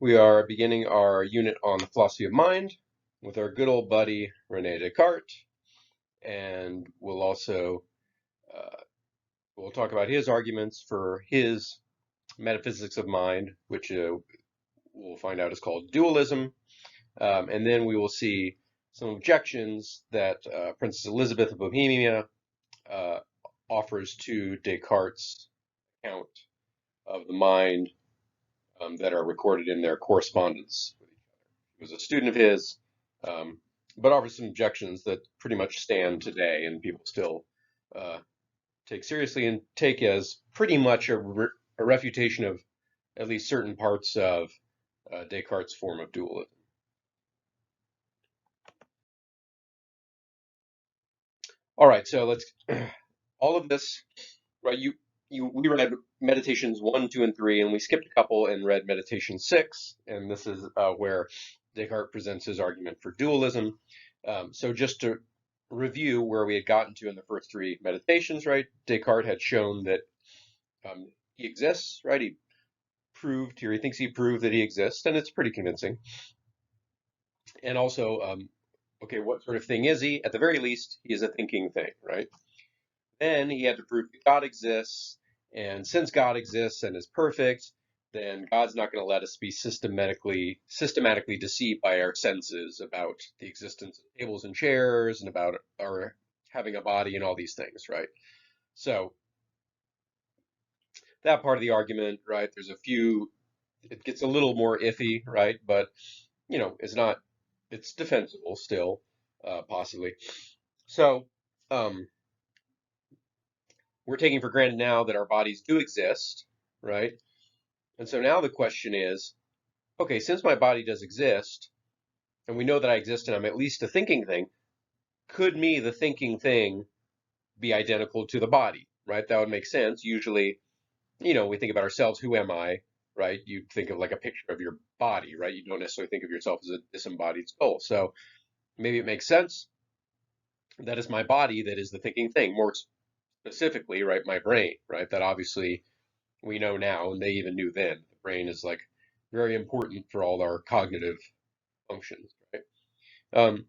We are beginning our unit on the philosophy of mind with our good old buddy Rene Descartes, and uh, we'll talk about his arguments for his metaphysics of mind, which we'll find out is called dualism, and then we will see some objections that Princess Elizabeth of Bohemia uh, offers to Descartes' account of the mind that are recorded in their correspondence. He was a student of his, um, but offers some objections that pretty much stand today and people still uh, take seriously and take as pretty much a refutation of at least certain parts of Descartes' form of dualism. All right, so let's all of this, right? We read meditations 1, 2, and 3, and we skipped a couple and read meditation 6, and this is where Descartes presents his argument for dualism. So just to review where we had gotten to in the first three meditations, right? Descartes had shown that he exists, right? He thinks he proved that he exists, and it's pretty convincing. And also, okay, what sort of thing is he? At the very least, he is a thinking thing, right? Then he had to prove that God exists, and since God exists and is perfect, then God's not going to let us be systematically deceived by our senses about the existence of tables and chairs and about our having a body and all these things, right? So that part of the argument, right? It gets a little more iffy, right? But it's defensible still, possibly. So, um, we're taking for granted now that our bodies do exist, right? And so now the question is, okay, since my body does exist, and we know that I exist and I'm at least a thinking thing, could me, the thinking thing, be identical to the body, right? That would make sense. Usually, we think about ourselves, who am I, right? You think of like a picture of your body, right? You don't necessarily think of yourself as a disembodied soul. So maybe it makes sense that is my body that is the thinking thing. More specifically, right, my brain, right? That obviously we know now, and they even knew then. The brain is like very important for all our cognitive functions, right? Um,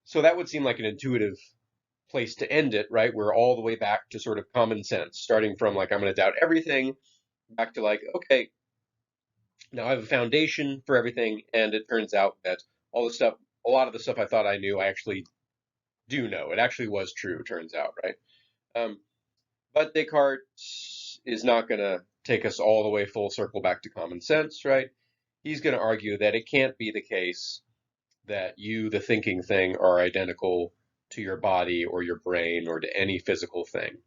so that would seem like an intuitive place to end it, right? We're all the way back to sort of common sense, starting from like I'm going to doubt everything, back to like, okay, now I have a foundation for everything, and it turns out that a lot of the stuff I thought I knew, I actually do know. It actually was true, turns out, right? Um, but Descartes is not going to take us all the way full circle back to common sense, right? He's going to argue that it can't be the case that you, the thinking thing, are identical to your body or your brain or to any physical thing.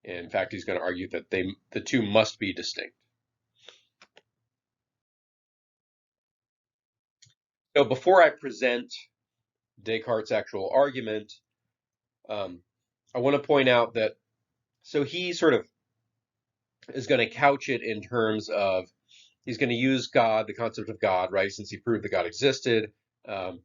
In fact, he's going to argue that the two must be distinct. So before I present Descartes' actual argument, I want to point out that so he sort of is going to couch it in terms of he's going to use God, the concept of God, right? Since he proved that God existed, um,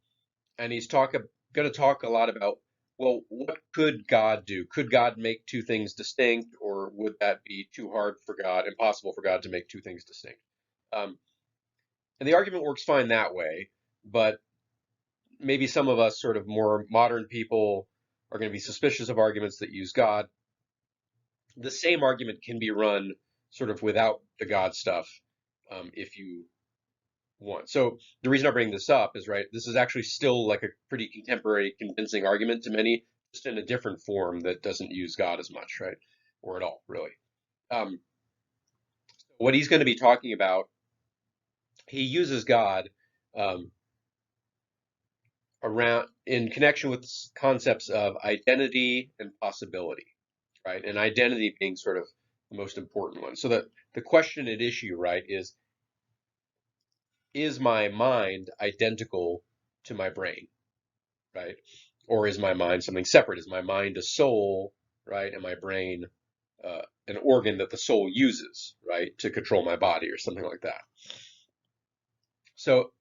and going to talk a lot about, well, what could God do? Could God make two things distinct, or would that be too hard for God, impossible for God to make two things distinct? Um, and the argument works fine that way, but maybe some of us sort of more modern people are going to be suspicious of arguments that use God. The same argument can be run sort of without the God stuff, if you want. So the reason I bring this up is, right, this is actually still like a pretty contemporary, convincing argument to many, just in a different form that doesn't use God as much, right, or at all, really. Um, what he's going to be talking about, he uses God um, around in connection with concepts of identity and possibility, right, and identity being sort of the most important one. So that the question at issue, right, is my mind identical to my brain, right? Or is my mind something separate? Is my mind a soul, right? And my brain an organ that the soul uses, right, to control my body or something like that? So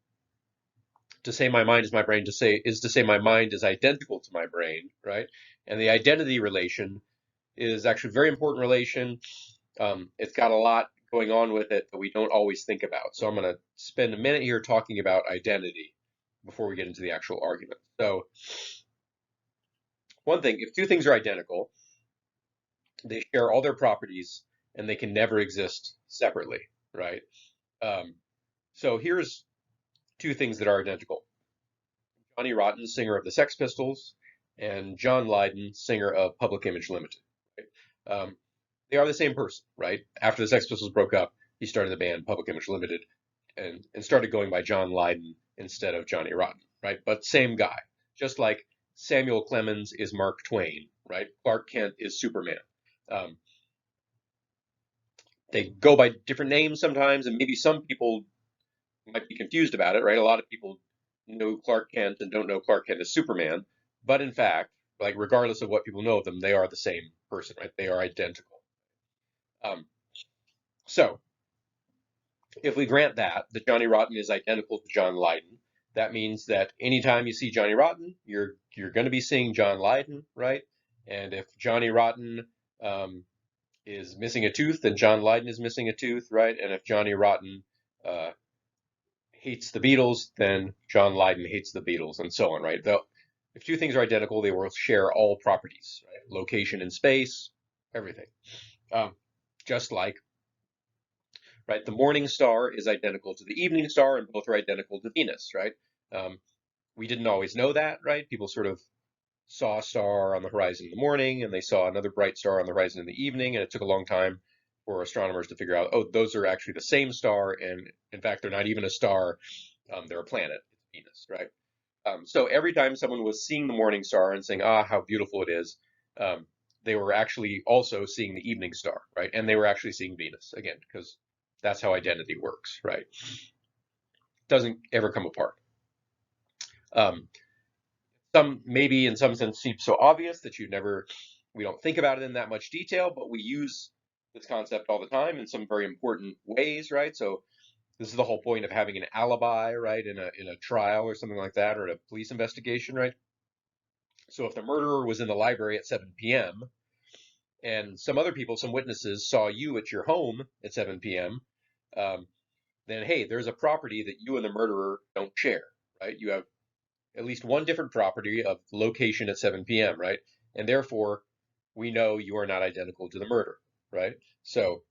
to say my mind is my brain to say my mind is identical to my brain, right? And the identity relation is actually a very important relation. It's got a lot going on with it that we don't always think about. So I'm going to spend a minute here talking about identity before we get into the actual argument. So one thing, if two things are identical, they share all their properties and they can never exist separately, right? Um, so here's two things that are identical. Johnny Rotten, singer of the Sex Pistols, and John Lydon, singer of Public Image Limited. Right? They are the same person, right? After the Sex Pistols broke up, he started the band Public Image Limited and started going by John Lydon instead of Johnny Rotten, right? But same guy. Just like Samuel Clemens is Mark Twain, right? Clark Kent is Superman. Um, they go by different names sometimes, and maybe some people might be confused about it, right? A lot of people know Clark Kent and don't know Clark Kent as Superman, but in fact, like regardless of what people know of them, they are the same person, right? They are identical. Um, so if we grant that Johnny Rotten is identical to John Lydon, that means that anytime you see Johnny Rotten, you're going to be seeing John Lydon, right? And if Johnny Rotten is missing a tooth, then John Lydon is missing a tooth, right? And if Johnny Rotten uh, hates the Beatles, then John Lydon hates the Beatles, and so on, right? Though, if two things are identical, they will share all properties, right? Location in space, everything. Just like, right, the morning star is identical to the evening star, and both are identical to Venus, right? We didn't always know that, right? People sort of saw a star on the horizon in the morning, and they saw another bright star on the horizon in the evening, and it took a long time for astronomers to figure out, oh, those are actually the same star, and in fact, they're not even a star, they're a planet, it's Venus, right? So every time someone was seeing the morning star and saying, ah, how beautiful it is, they were actually also seeing the evening star, right? And they were actually seeing Venus, again, because that's how identity works, right? Doesn't ever come apart. Some maybe in some sense seem so obvious that we don't think about it in that much detail, but we use this concept all the time in some very important ways, right? So this is the whole point of having an alibi, right, in a trial or something like that, or a police investigation, right? So if the murderer was in the library at 7 p.m. and some other people, some witnesses saw you at your home at 7 p.m., then hey, there's a property that you and the murderer don't share, right? You have at least one different property of location at 7 p.m., right? And therefore, we know you are not identical to the murder, right? So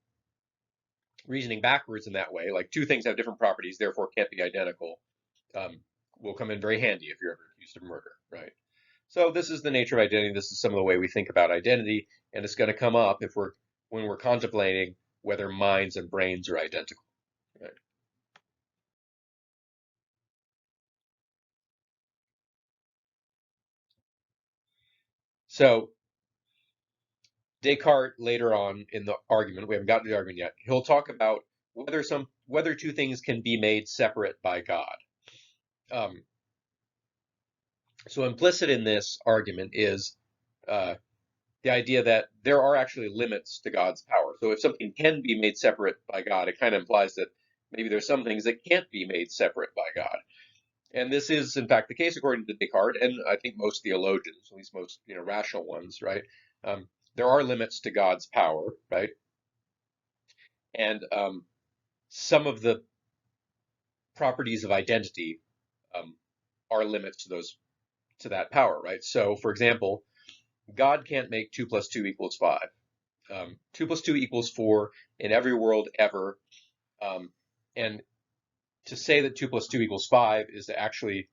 reasoning backwards in that way, like two things have different properties, therefore can't be identical, will come in very handy if you're ever accused of murder, right? So this is the nature of identity. This is some of the way we think about identity, and it's going to come up when we're contemplating whether minds and brains are identical, right? So Descartes later on in the argument, we haven't gotten to the argument yet, he'll talk about whether two things can be made separate by God. Um, so implicit in this argument is the idea that there are actually limits to God's power. So if something can be made separate by God, it kind of implies that maybe there's some things that can't be made separate by God. And this is, in fact, the case according to Descartes, and I think most theologians, at least most rational ones, right? There are limits to God's power, right? And some of the properties of identity um, are limits to that power, right? So, for example, God can't make 2 plus 2 equals 5. 2 plus 2 equals 4 in every world ever. And to say that 2 plus 2 equals 5 is to actually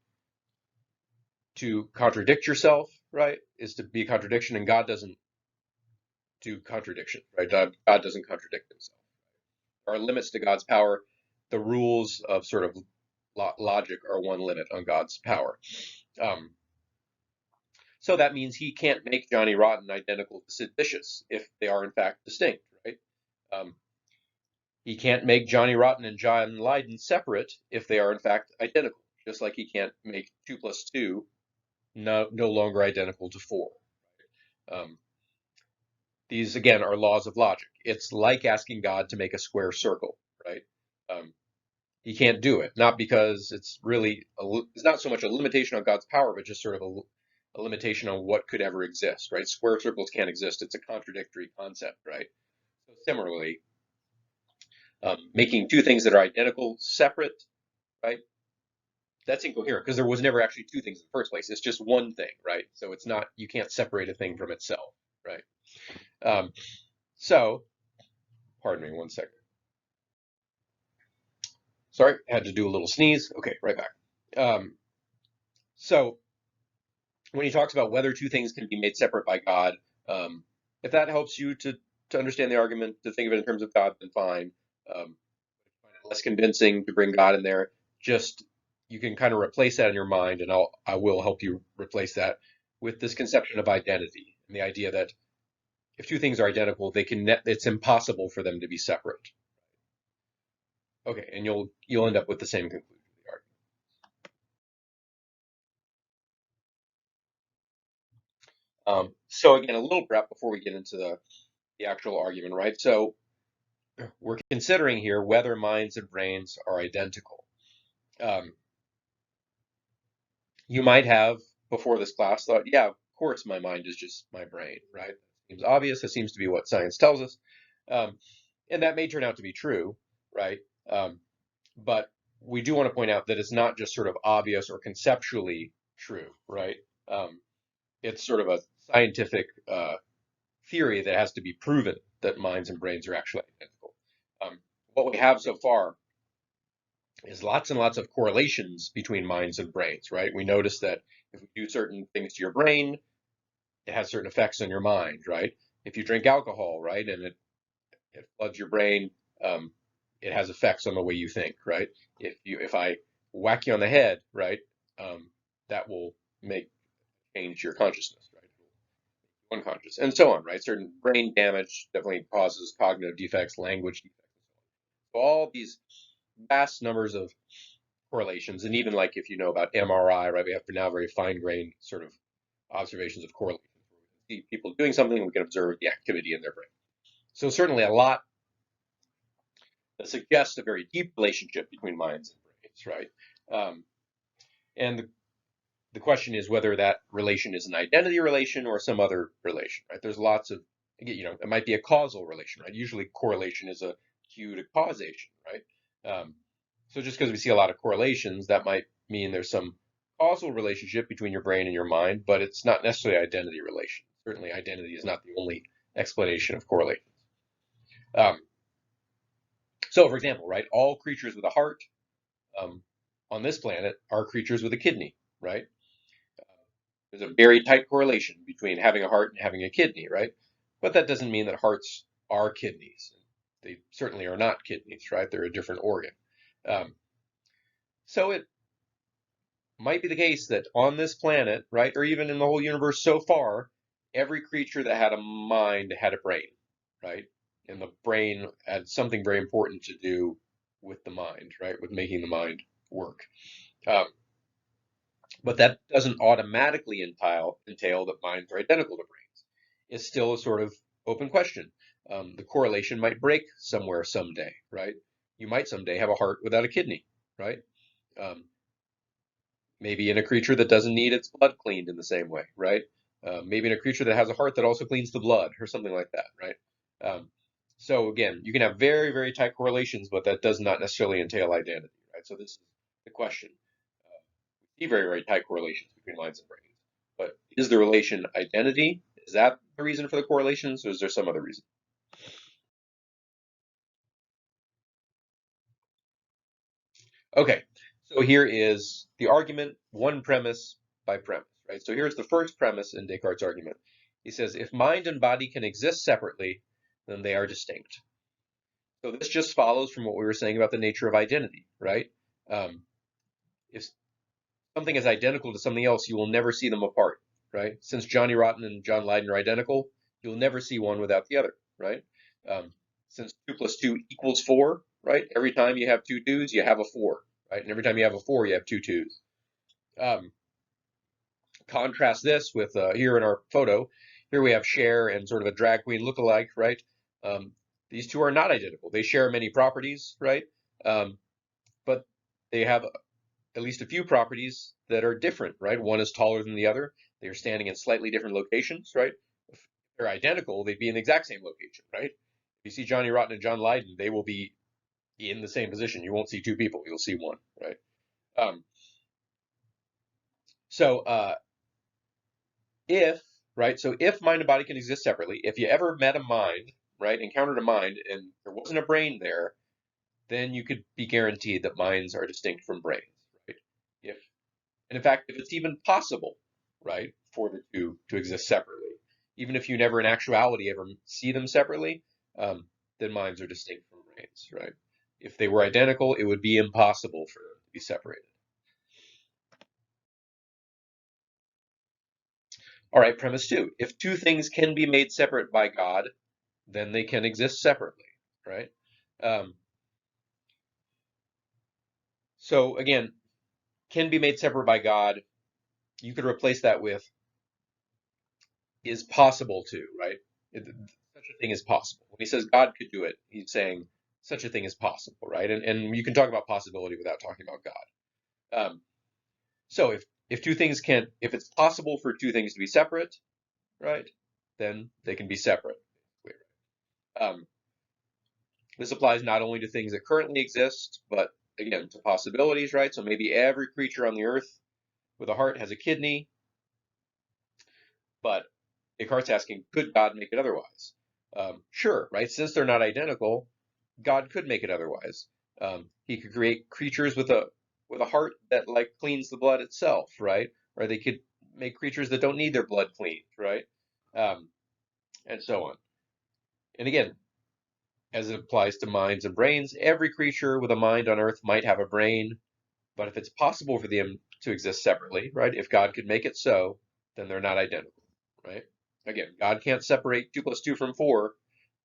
to contradict yourself, right? Is to be a contradiction, and God doesn't do contradiction, right? God doesn't contradict himself. There are limits to God's power. The rules of sort of logic are one limit on God's power. Um, so that means he can't make Johnny Rotten identical to Sid Vicious if they are in fact distinct, right? Um, he can't make Johnny Rotten and John Lydon separate if they are in fact identical, just like he can't make 2 plus 2 no longer identical to 4. Um, these, again, are laws of logic. It's like asking God to make a square circle, right? Um, he can't do it, not because it's not so much a limitation on God's power, but just sort of a limitation on what could ever exist, right? Square circles can't exist. It's a contradictory concept, right? So similarly, Making two things that are identical separate, right? That's incoherent because there was never actually two things in the first place. It's just one thing, right? So it's not, you can't separate a thing from itself, right? Um, so, pardon me one second. Sorry, had to do a little sneeze. Okay, right back. Um, so when he talks about whether two things can be made separate by God, um, if that helps you to understand the argument, to think of it in terms of God, then fine. Find it less convincing to bring God in there. Just you can kind of replace that in your mind, and I will help you replace that with this conception of identity and the idea that if two things are identical, it's impossible for them to be separate. Okay, and you'll end up with the same conclusion. So again, a little prep before we get into the actual argument, right? So we're considering here whether minds and brains are identical. Um, you might have, before this class, thought, yeah, of course my mind is just my brain, right? Seems obvious. It seems to be what science tells us. Um, and that may turn out to be true, right? But we do want to point out that it's not just sort of obvious or conceptually true, right? It's sort of a scientific theory that has to be proven that minds and brains are actually identical. What we have so far is lots and lots of correlations between minds and brains, right? We notice that if we do certain things to your brain, it has certain effects on your mind, right? If you drink alcohol, right, and it floods your brain, um, it has effects on the way you think, right? If I whack you on the head, right, that will make change your consciousness, right? Unconscious, and so on, right? Certain brain damage definitely causes cognitive defects, language defects. So all these vast numbers of correlations, and even like if you know about MRI, right, we have now very fine-grained sort of observations of correlations. We see people doing something, and we can observe the activity in their brain. So certainly a lot that suggests a very deep relationship between minds and brains, right? And the question is whether that relation is an identity relation or some other relation, right? There's lots of, it might be a causal relation, right? Usually correlation is a cue to causation, right? So just because we see a lot of correlations, that might mean there's some causal relationship between your brain and your mind, but it's not necessarily identity relation. Certainly identity is not the only explanation of correlations. Um, so for example, right, all creatures with a heart um, on this planet are creatures with a kidney, right? There's a very tight correlation between having a heart and having a kidney, right? But that doesn't mean that hearts are kidneys. They certainly are not kidneys, right? They're a different organ. Um, so it might be the case that on this planet, right, or even in the whole universe so far, every creature that had a mind had a brain, right? And the brain had something very important to do with the mind, right? With making the mind work. Um, but that doesn't automatically entail that minds are identical to brains. It's still a sort of open question. The correlation might break somewhere someday, right? You might someday have a heart without a kidney, right? Um, maybe in a creature that doesn't need its blood cleaned in the same way, right? Maybe in a creature that has a heart that also cleans the blood or something like that, right? So again, you can have very, very tight correlations, but that does not necessarily entail identity, right? So this is the question. See very, very tight correlations between minds and brains. But is the relation identity? Is that the reason for the correlations, or is there some other reason? Okay, so here is the argument, one premise by premise, right? So here's the first premise in Descartes' argument. He says, if mind and body can exist separately, then they are distinct. So this just follows from what we were saying about the nature of identity, right? If something is identical to something else, you will never see them apart, right? Since Johnny Rotten and John Lydon are identical, you'll never see one without the other, right? Um, since 2 plus 2 equals 4, right? Every time you have two twos, you have a 4, right? And every time you have a 4, you have two twos. Um, contrast this with here in our photo. Here we have Cher and sort of a drag queen look-alike, right? Um, these two are not identical. They share many properties, right? Um, but they have at least a few properties that are different, right? One is taller than the other. They are standing in slightly different locations, right? If they're identical, they'd be in the exact same location, right? If you see Johnny Rotten and John Lydon, they will be in the same position. You won't see two people, you'll see one, right? Um, so if, right, so if mind and body can exist separately, if you ever met a mind, right, encountered a mind and there wasn't a brain there, then you could be guaranteed that minds are distinct from brains, right? If, and in fact, if it's even possible, right, for the two to exist separately, even if you never in actuality ever see them separately, then minds are distinct from brains, right? If they were identical, it would be impossible for them to be separated. All right, premise two. If two things can be made separate by God, then they can exist separately, right? Um, so again, can be made separate by God. You could replace that with is possible to, right? Such a thing is possible. When he says God could do it, he's saying such a thing is possible, right? And you can talk about possibility without talking about God. So if two things can, if it's possible for two things to be separate, right, then they can be separate. Um, this applies not only to things that currently exist, but again to possibilities, right? So maybe every creature on the earth with a heart has a kidney, but Descartes asking, could God make it otherwise? Sure, right? Since they're not identical, God could make it otherwise. He could create creatures with a heart that like cleans the blood itself, right? Or they could make creatures that don't need their blood cleaned, right? Um, and so on. And again, as it applies to minds and brains, every creature with a mind on Earth might have a brain, but if it's possible for them to exist separately, right? If God could make it so, then they're not identical, right? Again, God can't separate 2 plus 2 from 4,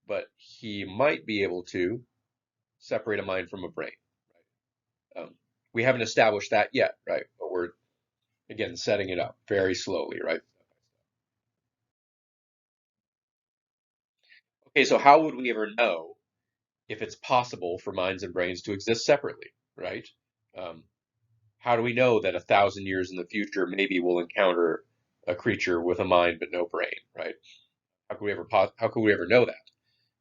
but he might be able to separate a mind from a brain. Right? We haven't established that yet, right? But we're, again, setting it up very slowly, right? Okay, so how would we ever know if it's possible for minds and brains to exist separately, right? Um, how do we know that 1,000 years in the future maybe we'll encounter a creature with a mind but no brain, right? How could we ever know that?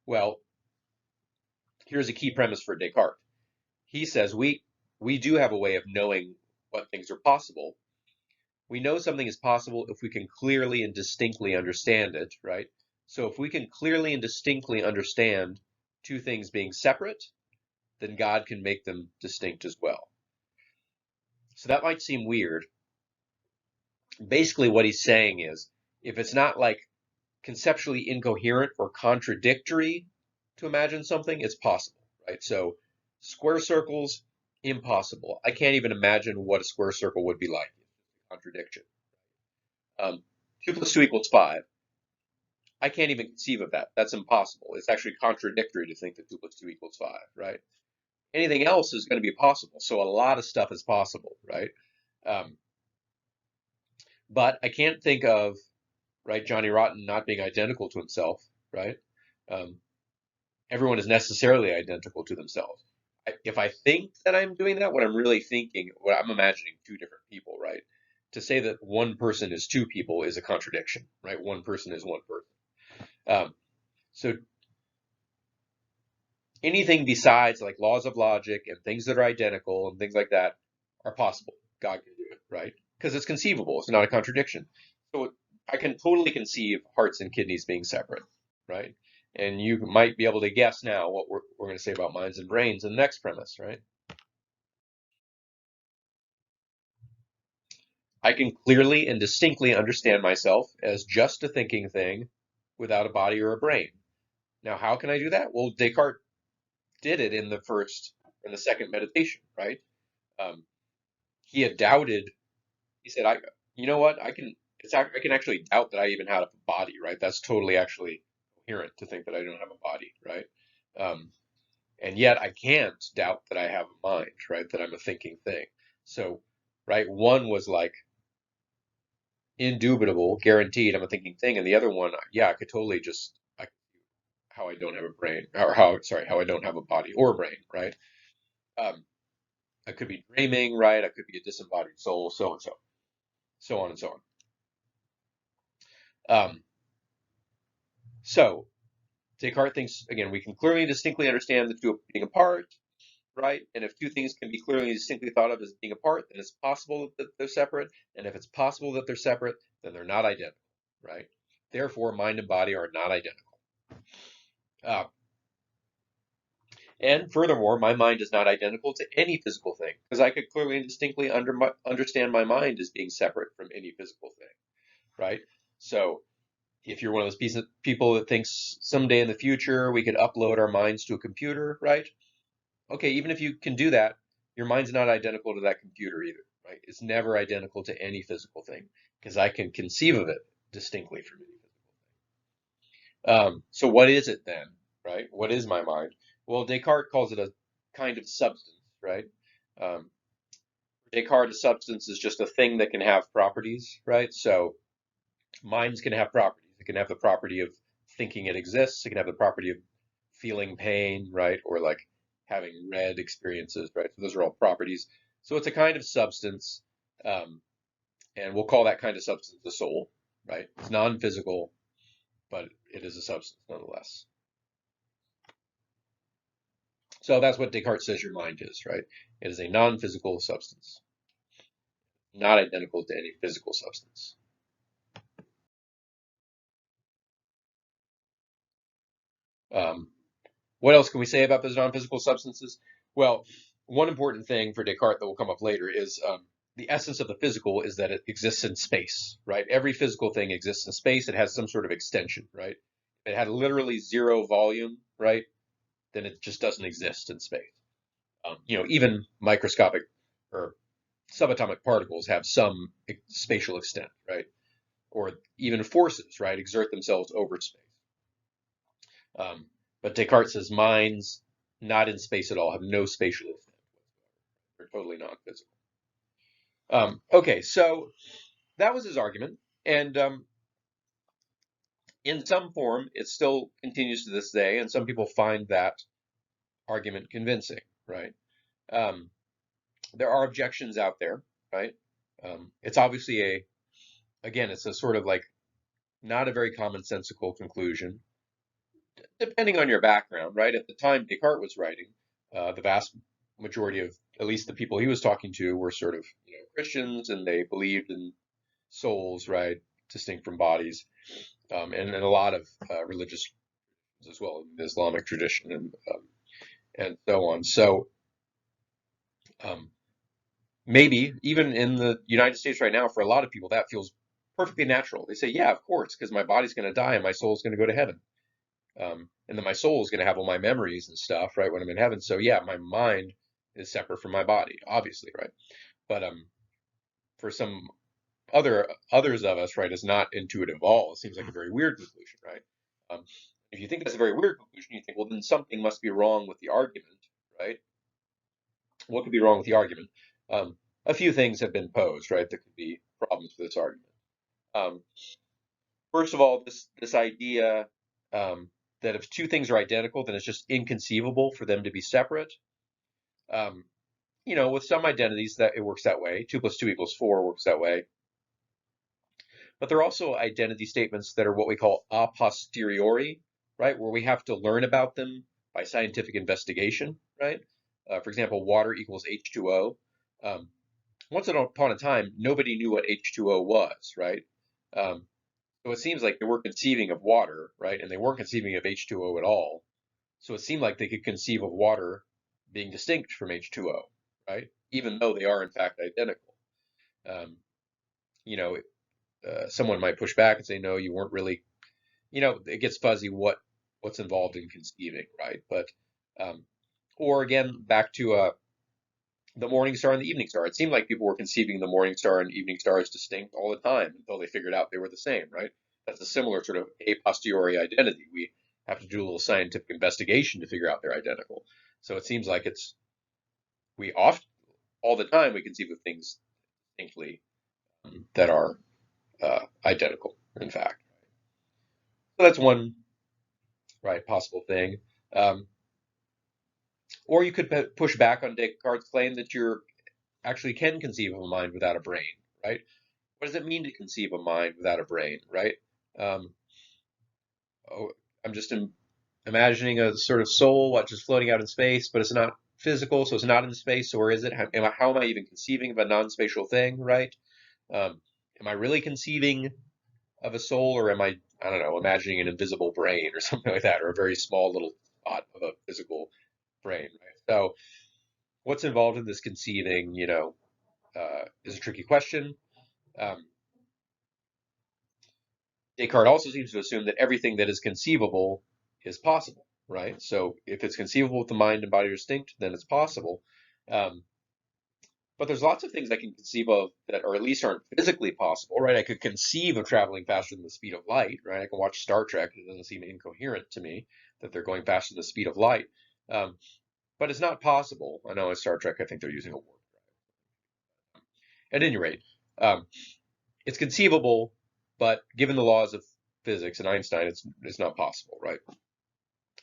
Well, here's a key premise for Descartes. He says we do have a way of knowing what things are possible. We know something is possible if we can clearly and distinctly understand it, right? So if we can clearly and distinctly understand two things being separate, then God can make them distinct as well. So that might seem weird. Basically, what he's saying is if it's not like conceptually incoherent or contradictory to imagine something, it's possible, right? So square circles, impossible. I can't even imagine what a square circle would be like. Contradiction. 2 plus 2 equals 5. I can't even conceive of that. That's impossible. It's actually contradictory to think that 2 plus 2 equals 5, right? Anything else is going to be possible. So a lot of stuff is possible, right? Um, but I can't think of, right, Johnny Rotten not being identical to himself, right? Um, everyone is necessarily identical to themselves. If I think that I'm doing that, what I'm really thinking, what I'm imagining two different people, right? To say that one person is two people is a contradiction, right? One person is one person. So anything besides like laws of logic and things that are identical and things like that are possible. God can do it, right? Because it's conceivable. It's not a contradiction. So I can totally conceive hearts and kidneys being separate, right? And you might be able to guess now what we're going to say about minds and brains in the next premise, right? I can clearly and distinctly understand myself as just a thinking thing without a body or a brain. Now, how can I do that? Well, Descartes did it in the first and the second meditation, right? Um, he had doubted. He said, you know what? I can actually doubt that I even had a body, right? That's totally actually coherent to think that I don't have a body, right? Um, and yet I can't doubt that I have a mind, right? That I'm a thinking thing. So, right, one was like indubitable, guaranteed, I'm a thinking thing, and the other one, yeah, I could totally how I don't have a brain, or how I don't have a body or a brain, right? Um, I could be dreaming, right? I could be a disembodied soul, so and so, so on and so on. So Descartes thinks, again, we can clearly and distinctly understand the two being apart. right? And if two things can be clearly and distinctly thought of as being apart, then it's possible that they're separate. And if it's possible that they're separate, then they're not identical, right? Therefore, mind and body are not identical. Uh, and furthermore, my mind is not identical to any physical thing, because I could clearly and distinctly understand my mind as being separate from any physical thing, right? So if you're one of those people that thinks someday in the future we could upload our minds to a computer, right? Okay, even if you can do that, your mind's not identical to that computer either, right? It's never identical to any physical thing, because I can conceive of it distinctly from any physical thing. So what is it then, right? What is my mind? Well, Descartes calls it a kind of substance, right? Um, Descartes, a substance is just a thing that can have properties, right? So minds can have properties. It can have the property of thinking it exists. It can have the property of feeling pain, right? Or like having read experiences, right? So those are all properties. So it's a kind of substance, um, and we'll call that kind of substance the soul, right? It's non-physical, but it is a substance nonetheless. So that's what Descartes says your mind is, right? It is a non-physical substance, not identical to any physical substance. Um, What else can we say about those non-physical substances? Well, one important thing for Descartes that will come up later is the essence of the physical is that it exists in space, right? Every physical thing exists in space. It has some sort of extension, right? If it had literally zero volume, right? Then it just doesn't exist in space. Even microscopic or subatomic particles have some spatial extent, right? Or even forces, right, exert themselves over space. Um, but Descartes says minds not in space at all, have no spatial extent. They're totally non-physical. Okay, so that was his argument, and in some form, it still continues to this day, and some people find that argument convincing, right? Um, there are objections out there, right? It's obviously again, it's a sort of like not a very commonsensical conclusion, depending on your background, right? At the time Descartes was writing, the vast majority of at least the people he was talking to were sort of Christians, and they believed in souls, right, distinct from bodies, and a lot of religious as well, the Islamic tradition and so on. So um, maybe even in the United States right now, for a lot of people, that feels perfectly natural. They say, yeah, of course, because my body's going to die and my soul's going to go to heaven. And then my soul is going to have all my memories and stuff, right, when I'm in heaven. So yeah, my mind is separate from my body, obviously, right? But for some others of us, right, is not intuitive at all. It seems like a very weird conclusion, right? Um, if you think that's a very weird conclusion, you think, well, then something must be wrong with the argument, right? What could be wrong with the argument? Um, a few things have been posed, right? There could be problems with this argument. Um, First of all, this idea that if two things are identical, then it's just inconceivable for them to be separate. Um, with some identities that it works that way. 2 + 2 = 4 works that way. But there are also identity statements that are what we call a posteriori, right? Where we have to learn about them by scientific investigation, right? For example, water equals H2O. Um, Once upon a time, nobody knew what H2O was, right? Um, so it seems like they were conceiving of water, right? And they weren't conceiving of H2O at all. So it seemed like they could conceive of water being distinct from H2O, right? Even though they are in fact identical. Um, you know, Someone might push back and say, no, you weren't really, it gets fuzzy what's involved in conceiving, right? But, or again, back to the morning star and the evening star. It seemed like people were conceiving the morning star and evening star as distinct all the time until they figured out they were the same, right? That's a similar sort of a posteriori identity. We have to do a little scientific investigation to figure out they're identical. So it seems like we often, all the time, we conceive of things distinctly that are identical, in fact. So that's one, right, possible thing. Um, or you could push back on Descartes' claim that you actually can conceive of a mind without a brain, right? What does it mean to conceive a mind without a brain, right? Um, oh, I'm just imagining a sort of soul, just floating out in space, but it's not physical, so it's not in space, or is it? How am I even conceiving of a non-spatial thing, right? Am I really conceiving of a soul, or am I don't know, imagining an invisible brain or something like that, or a very small little spot of a physical brain, right? So what's involved in this conceiving, is a tricky question. Um, Descartes also seems to assume that everything that is conceivable is possible, right? So if it's conceivable with the mind and body are distinct, then it's possible. Um, but there's lots of things I can conceive of that, or at least aren't physically possible, right? I could conceive of traveling faster than the speed of light, right? I can watch Star Trek. It doesn't seem incoherent to me that they're going faster than the speed of light. Um, but it's not possible. I know in Star Trek, I think they're using a warp drive. At any rate, um, it's conceivable, but given the laws of physics and Einstein, it's not possible, right?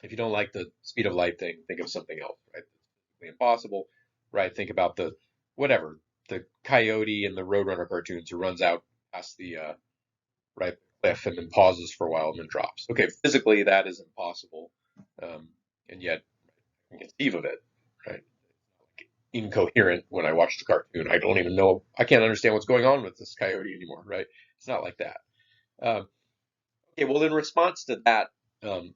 If you don't like the speed of light thing, think of something else, right? It's impossible, right? Think about whatever, the coyote in the Roadrunner cartoons who runs out past the right cliff and then pauses for a while and then drops. Okay, physically that is impossible, um, and yet I can conceive of it, right? Incoherent when I watch the cartoon. I don't even know. I can't understand what's going on with this coyote anymore, right? It's not like that. Um, okay, well, in response to that, um,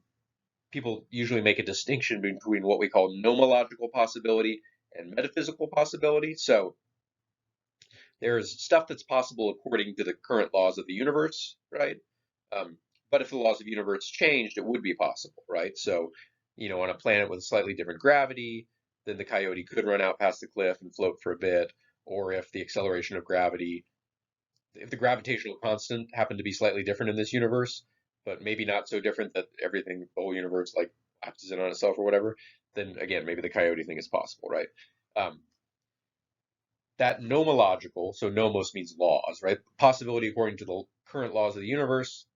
people usually make a distinction between what we call nomological possibility and metaphysical possibility. So there's stuff that's possible according to the current laws of the universe, right? Um, but if the laws of the universe changed, it would be possible, right? So, on a planet with a slightly different gravity, then the coyote could run out past the cliff and float for a bit. Or if the acceleration of gravity, if the gravitational constant happened to be slightly different in this universe, but maybe not so different that everything, the whole universe, like collapses in on itself or whatever, then again, maybe the coyote thing is possible, right? Um, that nomological, so nomos means laws, right? Possibility according to the current laws of the universe,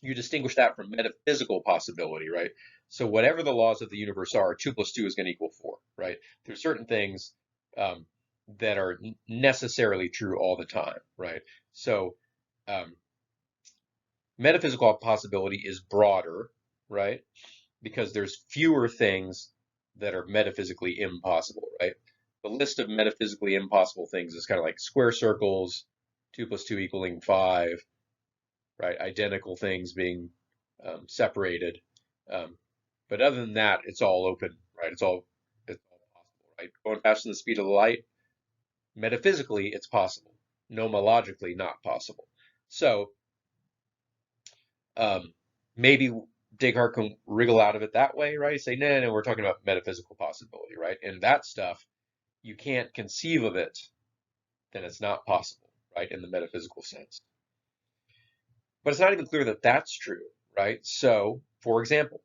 you distinguish that from metaphysical possibility, right? So whatever the laws of the universe are, 2 plus 2 is going to equal 4, right? There's certain things um, that are necessarily true all the time, right? So um, metaphysical possibility is broader, right? Because there's fewer things that are metaphysically impossible, right? The list of metaphysically impossible things is kind of like square circles, 2 plus 2 equaling 5, right? Identical things being separated. Um, but other than that, it's all open, right? It's all possible, right? Going faster than the speed of light, metaphysically, it's possible. Nomologically, not possible. So um, maybe Descartes can wriggle out of it that way, right? Say, no, we're talking about metaphysical possibility, right? And that stuff, you can't conceive of it, then it's not possible, right? In the metaphysical sense. But it's not even clear that that's true, right? So, for example,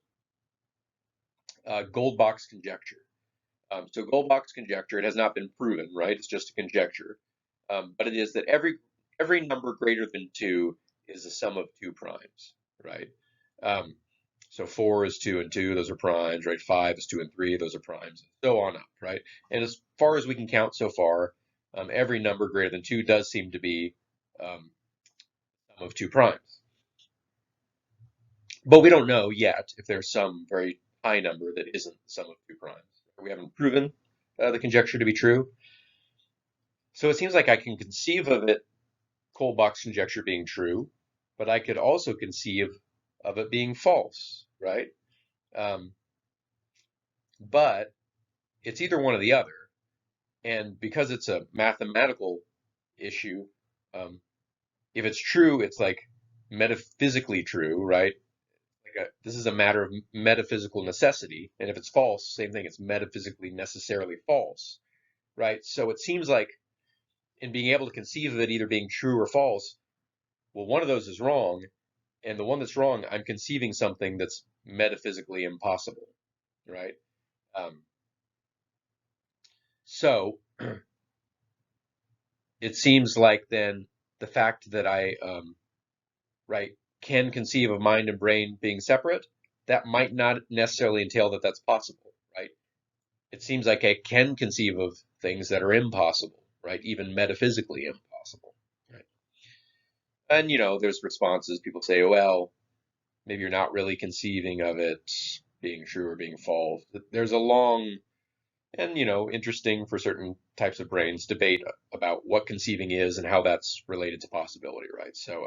Goldbach's conjecture. So Goldbach's conjecture, it has not been proven, right? It's just a conjecture. But it is that every number greater than 2 is the sum of 2 primes, right? Um, so 4 is 2 and 2, those are primes, right? 5 is 2 and 3, those are primes, and so on up, right? And as far as we can count so far, every number greater than 2 does seem to be sum of 2 primes. But we don't know yet if there's some very high number that isn't the sum of 2 primes. We haven't proven the conjecture to be true. So it seems like I can conceive of it, Goldbach's conjecture being true, but I could also conceive of it being false, right? Um, but it's either one or the other. And because it's a mathematical issue, um, if it's true, it's like metaphysically true, right? This is a matter of metaphysical necessity. And if it's false, same thing, it's metaphysically necessarily false, right? So it seems like in being able to conceive of it either being true or false, well, one of those is wrong. And the one that's wrong, I'm conceiving something that's metaphysically impossible, right? Um, so it seems like then the fact that I, right, can conceive of mind and brain being separate, that might not necessarily entail that that's possible, right? It seems like I can conceive of things that are impossible, right? Even metaphysically impossible, right? And, there's responses. People say, well, maybe you're not really conceiving of it being true or being false. There's a long and interesting for certain types of brains, debate about what conceiving is and how that's related to possibility, right? So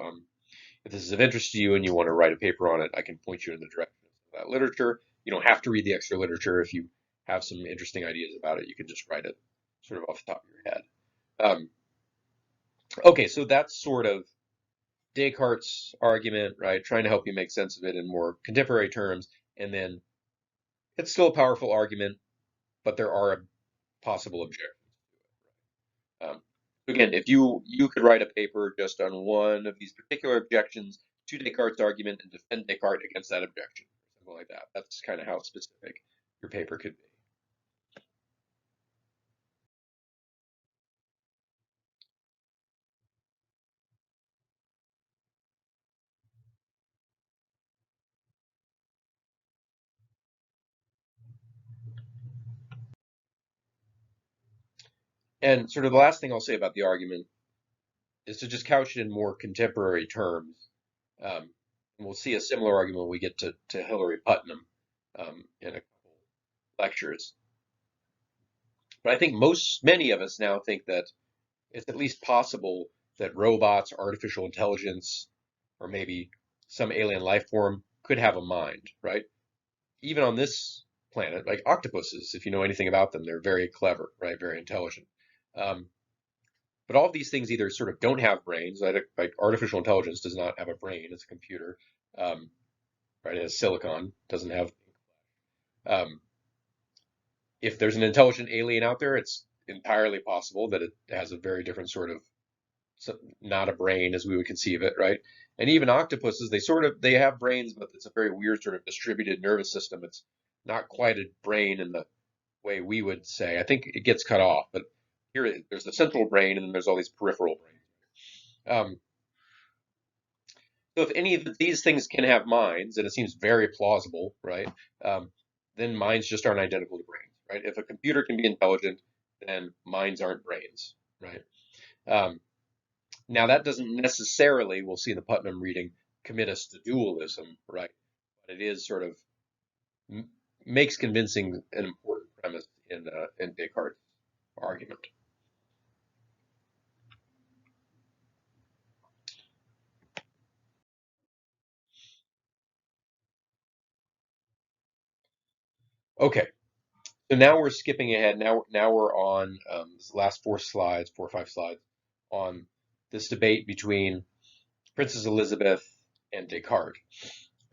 if this is of interest to you and you want to write a paper on it, I can point you in the direction of that literature. You don't have to read the extra literature. If you have some interesting ideas about it, you can just write it sort of off the top of your head. Okay, so that's sort of Descartes' argument, right? Trying to help you make sense of it in more contemporary terms. And then it's still a powerful argument, but there are possible objections. Um, again, if you could write a paper just on one of these particular objections to Descartes' argument and defend Descartes against that objection, something like that. That's kind of how specific your paper could be. And sort of the last thing I'll say about the argument is to just couch it in more contemporary terms. And we'll see a similar argument when we get to Hilary Putnam in a couple lectures. But I think many of us now think that it's at least possible that robots, artificial intelligence, or maybe some alien life form could have a mind, right? Even on this planet, like octopuses, if you know anything about them, they're very clever, right? Very intelligent. Um, but all of these things either sort of don't have brains, right? Like artificial intelligence does not have a brain; it's a computer, um, right? It has silicon, doesn't have. Um, if there's an intelligent alien out there, it's entirely possible that it has a very different sort of not a brain as we would conceive it, right? And even octopuses, they have brains, but it's a very weird sort of distributed nervous system. It's not quite a brain in the way we would say. I think it gets cut off, but here there's the central brain, and then there's all these peripheral brains. So if any of these things can have minds, and it seems very plausible, right? Then minds just aren't identical to brains, right? If a computer can be intelligent, then minds aren't brains, right? Um, Now, that doesn't necessarily, we'll see in the Putnam reading, commit us to dualism, right? But it is sort of makes convincing an important premise in Descartes' argument. Okay, so now we're skipping ahead. Now we're on this last four or five slides, on this debate between Princess Elizabeth and Descartes.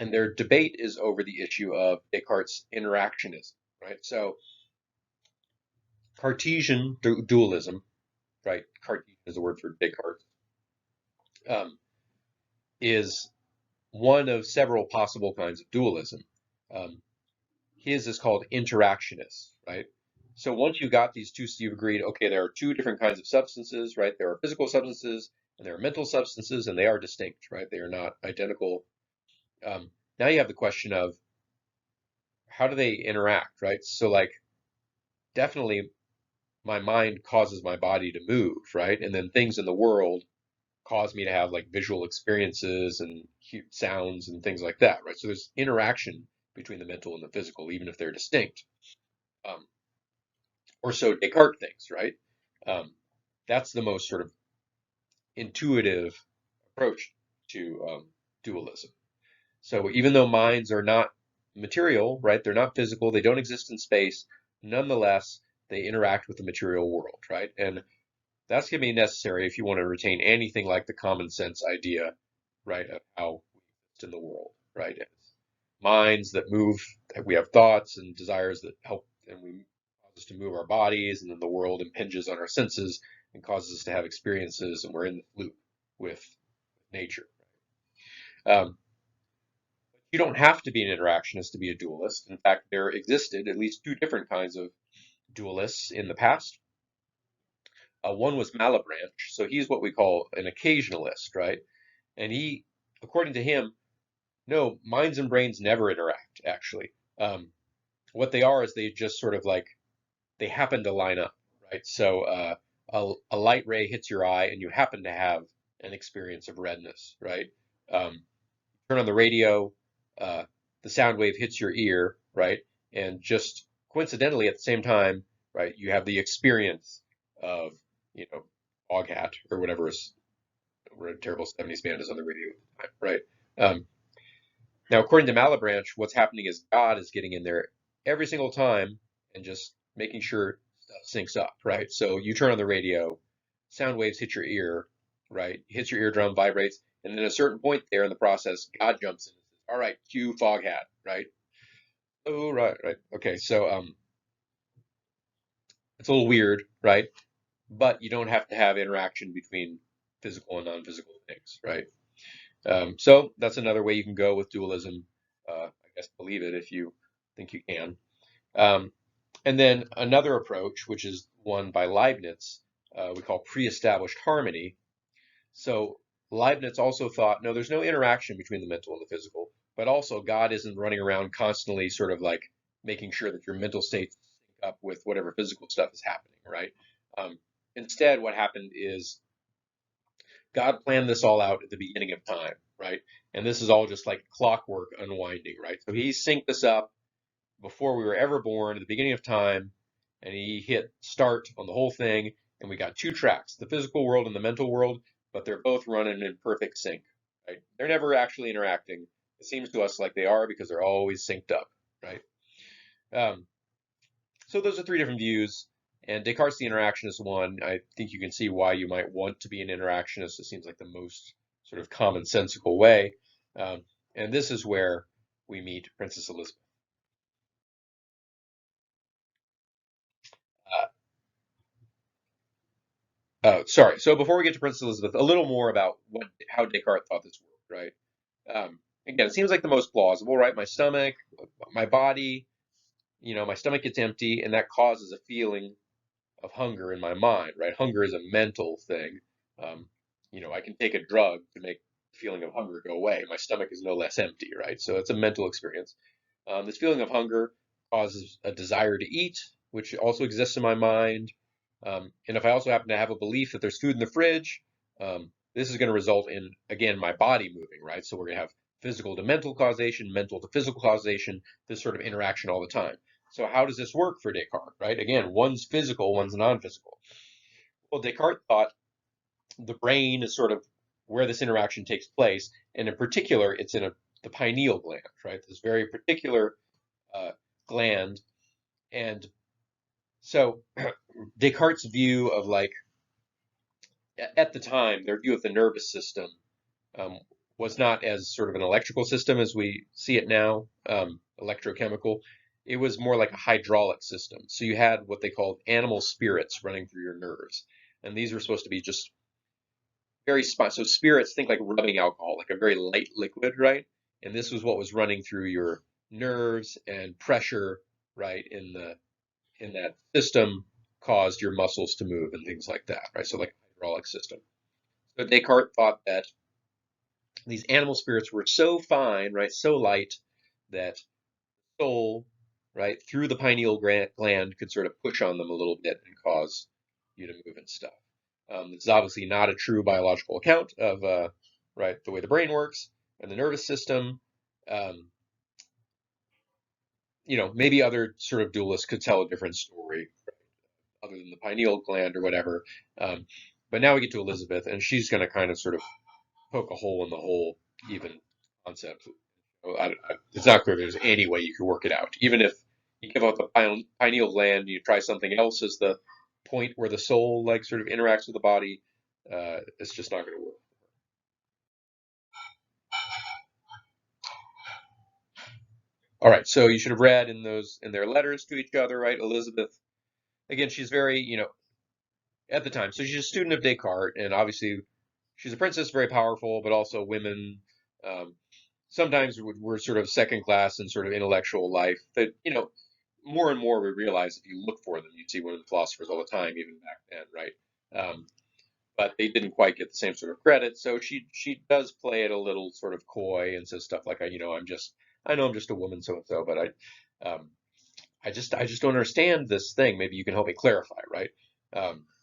And their debate is over the issue of Descartes' interactionism, right? So Cartesian dualism, right? Cartesian is the word for Descartes, um, is one of several possible kinds of dualism. Um, his is called interactionist, right? So once you got these two, so you've agreed, okay, there are two different kinds of substances, right? There are physical substances and there are mental substances, and they are distinct, right? They are not identical. Now you have the question of how do they interact, right? So like definitely my mind causes my body to move, right? And then things in the world cause me to have like visual experiences and sounds and things like that, right? So there's interaction between the mental and the physical, even if they're distinct. Um, or so Descartes thinks, right? Um, that's the most sort of intuitive approach to dualism. So even though minds are not material, right? They're not physical, they don't exist in space, nonetheless, they interact with the material world, right? And that's going to be necessary if you want to retain anything like the common sense idea, right, of how we exist in the world, right? It's minds that move, that we have thoughts and desires that help, and we cause us to move our bodies, and then the world impinges on our senses and causes us to have experiences, and we're in the loop with nature. Um, you don't have to be an interactionist to be a dualist. In fact, there existed at least two different kinds of dualists in the past. One was Malebranche, so he's what we call an occasionalist, right? And he, according to him, no, minds and brains never interact, actually. What they are is they just sort of like, they happen to line up, right? So a light ray hits your eye and you happen to have an experience of redness, right? Turn on the radio, the sound wave hits your ear, right? And just coincidentally at the same time, right? You have the experience of, you know, Foghat or whatever is what a terrible 70s band is on the radio, right? Um, Now, according to Malebranche, what's happening is God is getting in there every single time and just making sure stuff syncs up, right? So you turn on the radio, sound waves hit your ear, right? Hits your eardrum, vibrates, and then at a certain point there in the process, God jumps in and says, "All right, cue Foghat," right? Oh, right, right. Okay, so it's a little weird, right? But you don't have to have interaction between physical and non-physical things, right? So that's another way you can go with dualism. I guess believe it if you think you can. Um, and then another approach, which is one by Leibniz, we call pre-established harmony. So Leibniz also thought, no, there's no interaction between the mental and the physical, but also God isn't running around constantly sort of like making sure that your mental states sync up with whatever physical stuff is happening, right? Um, Instead, what happened is God planned this all out at the beginning of time, right? And this is all just like clockwork unwinding, right? So he synced this up before we were ever born at the beginning of time, and he hit start on the whole thing, and we got two tracks, the physical world and the mental world, but they're both running in perfect sync, right? They're never actually interacting. It seems to us like they are because they're always synced up, right? Um, so those are three different views. And Descartes, the interactionist one, I think you can see why you might want to be an interactionist. It seems like the most sort of commonsensical way. Um, and this is where we meet Princess Elizabeth. Sorry. So before we get to Princess Elizabeth, a little more about how Descartes thought this worked, right? Again, it seems like the most plausible, right? My stomach, my body, my stomach gets empty, and that causes a feeling of hunger in my mind, right? Hunger is a mental thing. Um, I can take a drug to make the feeling of hunger go away. My stomach is no less empty, right? So it's a mental experience. This feeling of hunger causes a desire to eat, which also exists in my mind. And if I also happen to have a belief that there's food in the fridge, this is going to result in, again, my body moving, right? So we're going to have physical to mental causation, mental to physical causation, this sort of interaction all the time. So how does this work for Descartes, right? Again, one's physical, one's non-physical. Well, Descartes thought the brain is sort of where this interaction takes place, and in particular, it's in the pineal gland, right? This very particular uh, gland, and so Descartes' view of like at the time, their view of the nervous system um, was not as sort of an electrical system as we see it now, electrochemical. It was more like a hydraulic system. So you had what they called animal spirits running through your nerves. And these were supposed to be just very so spirits, think like rubbing alcohol, like a very light liquid, right? And this was what was running through your nerves, and pressure, right, in that system caused your muscles to move and things like that, right? So like a hydraulic system. So Descartes thought that these animal spirits were so fine, right, so light that soul, right, through the pineal gland could sort of push on them a little bit and cause you to move and stuff. This is obviously not a true biological account of right the way the brain works and the nervous system. Um, maybe other sort of dualists could tell a different story, other than the pineal gland or whatever. Um, but now we get to Elizabeth, and she's going to kind of sort of poke a hole in the whole even concept. It's not clear there's any way you could work it out. Even if you give up the pineal gland, and you try something else as the point where the soul like sort of interacts with the body, it's just not going to work. All right, so you should have read in their letters to each other, right? Elizabeth, again, she's very, at the time, so she's a student of Descartes, and obviously she's a princess, very powerful, but also women um, sometimes we're sort of second class in sort of intellectual life. That more and more we realize if you look for them, you'd see women philosophers all the time, even back then, right? Um, but they didn't quite get the same sort of credit. So she does play it a little sort of coy and says stuff like, I know I'm just a woman, so and so, but I just don't understand this thing. Maybe you can help me clarify, right?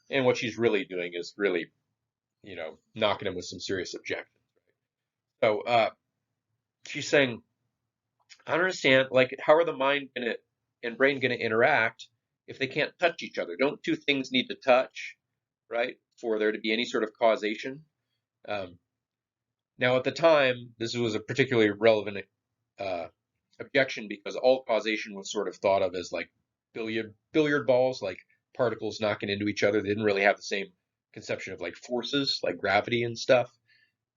And what she's really doing is really, knocking him with some serious objections. So she's saying, I don't understand, like, how are the mind gonna and brain gonna interact if they can't touch each other? Don't two things need to touch, right, for there to be any sort of causation? Um, Now, at the time, this was a particularly relevant uh, objection because all causation was sort of thought of as like billiard balls, like particles knocking into each other. They didn't really have the same conception of like forces, like gravity and stuff.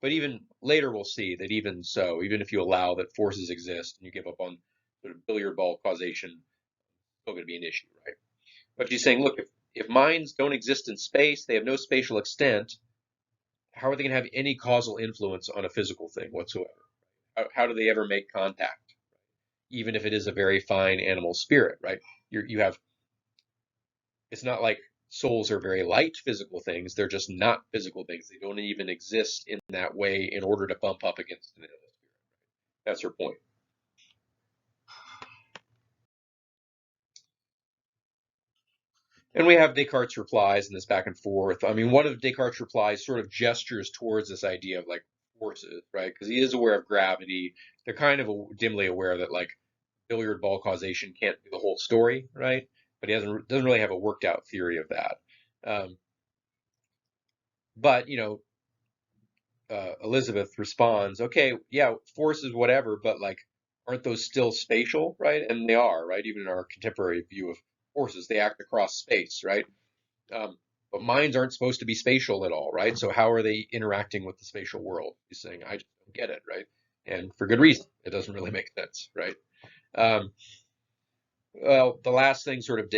But even later, we'll see that even so, even if you allow that forces exist and you give up on sort of billiard ball causation, it's still going to be an issue, right? But she's saying, look, if minds don't exist in space, they have no spatial extent. How are they going to have any causal influence on a physical thing whatsoever? How do they ever make contact, even if it is a very fine animal spirit, right? You have, it's not like souls are very light physical things. They're just not physical things. They don't even exist in that way in order to bump up against an animal spirit. That's her point. And we have Descartes' replies and this back and forth. I mean, one of Descartes' replies sort of gestures towards this idea of like forces, right? Because he is aware of gravity. They're kind of dimly aware that like billiard ball causation can't be the whole story, right? But he doesn't really have a worked out theory of that. Um, but Elisabeth responds, okay, yeah, force is whatever, but like, aren't those still spatial, right? And they are, right? Even in our contemporary view of forces, they act across space, right? Um, but minds aren't supposed to be spatial at all, right? So how are they interacting with the spatial world? He's saying, I just don't get it, right? And for good reason. It doesn't really make sense, right? Um, well, the last thing, sort of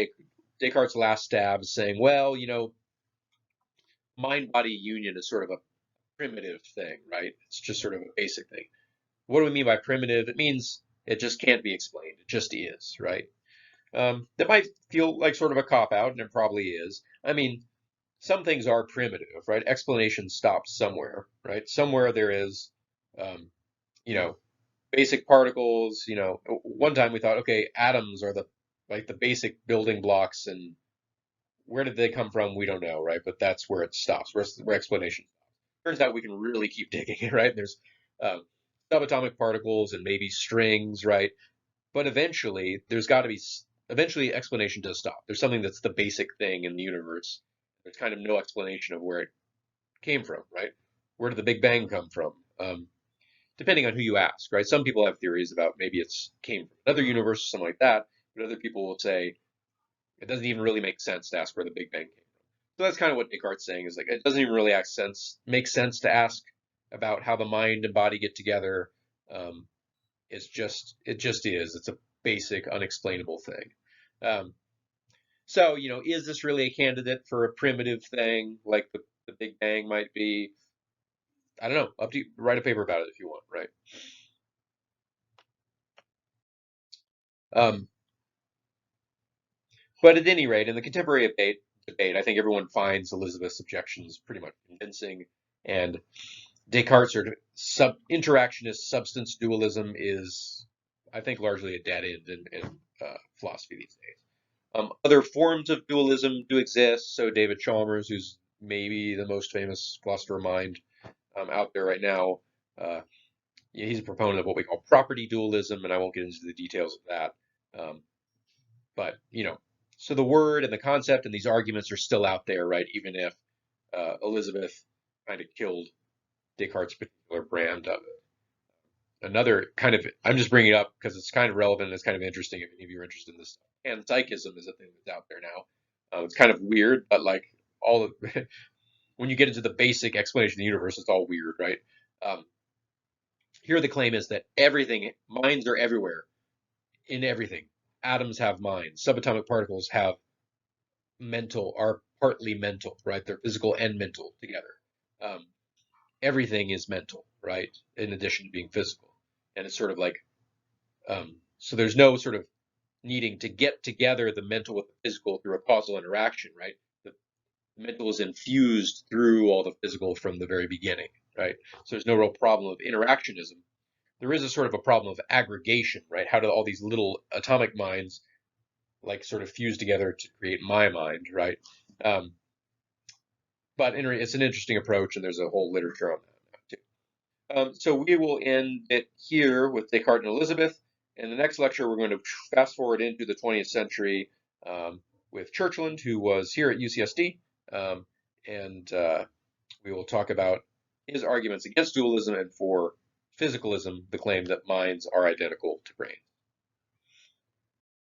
Descartes' last stab is saying, well, mind-body union is sort of a primitive thing, right? It's just sort of a basic thing. What do we mean by primitive? It means it just can't be explained. It just is, right? That might feel like sort of a cop out, and it probably is. I mean, some things are primitive, right? Explanation stops somewhere, right? Somewhere there is, um, you know, basic particles. One time we thought, okay, atoms are the basic building blocks, and where did they come from? We don't know, right? But that's where it stops, where explanation stops. Turns out we can really keep digging, right? There's um, subatomic particles and maybe strings, right? But eventually, there's got to be, eventually explanation does stop. There's something that's the basic thing in the universe. There's kind of no explanation of where it came from, right? Where did the Big Bang come from? Depending on who you ask, right? Some people have theories about maybe it's came from another universe or something like that, but other people will say it doesn't even really make sense to ask where the Big Bang came from. So that's kind of what Descartes' saying is like it doesn't even really make sense to ask about how the mind and body get together. Um, it just is. It's a basic, unexplainable thing. Um, so is this really a candidate for a primitive thing like the Big Bang might be? I don't know. Up to you. Write a paper about it if you want, right? Um, but at any rate, in the contemporary debate, I think everyone finds Elisabeth's objections pretty much convincing, and Descartes' sort of interactionist substance dualism is, I think, largely a dead end in philosophy these days. Other forms of dualism do exist. So David Chalmers, who's maybe the most famous philosopher of mind out there right now, uh, he's a proponent of what we call property dualism, and I won't get into the details of that. Um, but so the word and the concept and these arguments are still out there, right? Even if Elisabeth kind of killed Descartes' particular brand of it. Another kind of, I'm just bringing it up because it's kind of relevant and it's kind of interesting if any of you are interested in this. Panpsychism is a thing that's out there now. It's kind of weird, but like all of, when you get into the basic explanation of the universe, it's all weird, right? Um, Here the claim is that everything, minds are everywhere, in everything. Atoms have minds. Subatomic particles are partly mental, right? They're physical and mental together. Um, Everything is mental, right? In addition to being physical. And it's sort of like, so there's no sort of needing to get together the mental with the physical through a causal interaction, right? The mental is infused through all the physical from the very beginning, right? So there's no real problem of interactionism. There is a sort of a problem of aggregation, right? How do all these little atomic minds like sort of fuse together to create my mind, right? Um, but it's an interesting approach, and there's a whole literature on that too. So we will end it here with Descartes and Elisabeth. In the next lecture, we're going to fast forward into the 20th century. Um, with Churchland, who was here at UCSD, and we will talk about his arguments against dualism and for physicalism, the claim that minds are identical to brains.